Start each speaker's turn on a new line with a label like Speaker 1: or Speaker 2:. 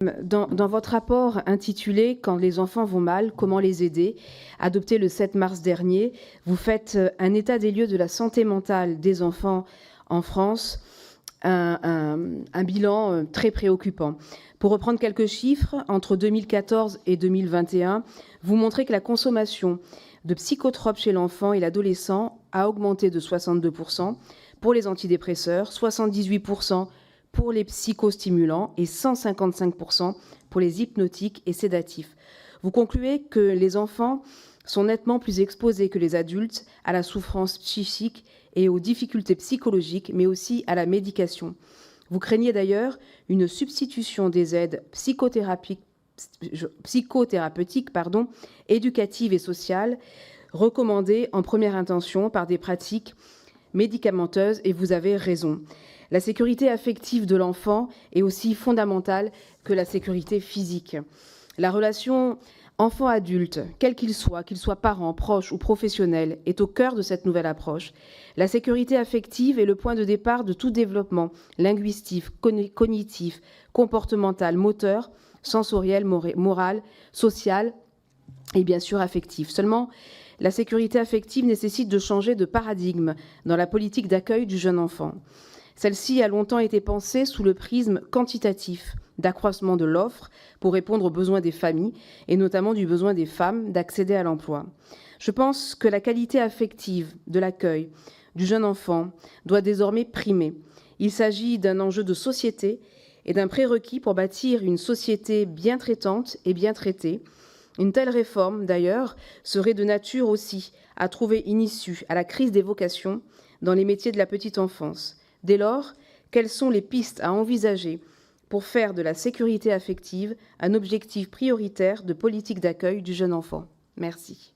Speaker 1: Dans votre rapport intitulé « Quand les enfants vont mal, comment les aider ?», adopté le 7 mars dernier, vous faites un état des lieux de la santé mentale des enfants en France, un bilan très préoccupant. Pour reprendre quelques chiffres, entre 2014 et 2021, vous montrez que la consommation de psychotropes chez l'enfant et l'adolescent a augmenté de 62% pour les antidépresseurs, 78% pour les psychostimulants et 155% pour les hypnotiques et sédatifs. Vous concluez que les enfants sont nettement plus exposés que les adultes à la souffrance psychique et aux difficultés psychologiques, mais aussi à la médication. Vous craignez d'ailleurs une substitution des aides psychothérapeutiques, éducatives et sociales recommandées en première intention par des pratiques médicamenteuses, et vous avez raison. La sécurité affective de l'enfant est aussi fondamentale que la sécurité physique. La relation enfant-adulte, quel qu'il soit parent, proche ou professionnel, est au cœur de cette nouvelle approche. La sécurité affective est le point de départ de tout développement linguistique, cognitif, comportemental, moteur, sensoriel, moral, social et bien sûr affectif. Seulement, la sécurité affective nécessite de changer de paradigme dans la politique d'accueil du jeune enfant. Celle-ci a longtemps été pensée sous le prisme quantitatif d'accroissement de l'offre pour répondre aux besoins des familles et notamment du besoin des femmes d'accéder à l'emploi. Je pense que la qualité affective de l'accueil du jeune enfant doit désormais primer. Il s'agit d'un enjeu de société et d'un prérequis pour bâtir une société bien traitante et bien traitée. Une telle réforme, d'ailleurs, serait de nature aussi à trouver une issue à la crise des vocations dans les métiers de la petite enfance. Dès lors, quelles sont les pistes à envisager pour faire de la sécurité affective un objectif prioritaire de politique d'accueil du jeune enfant ? Merci.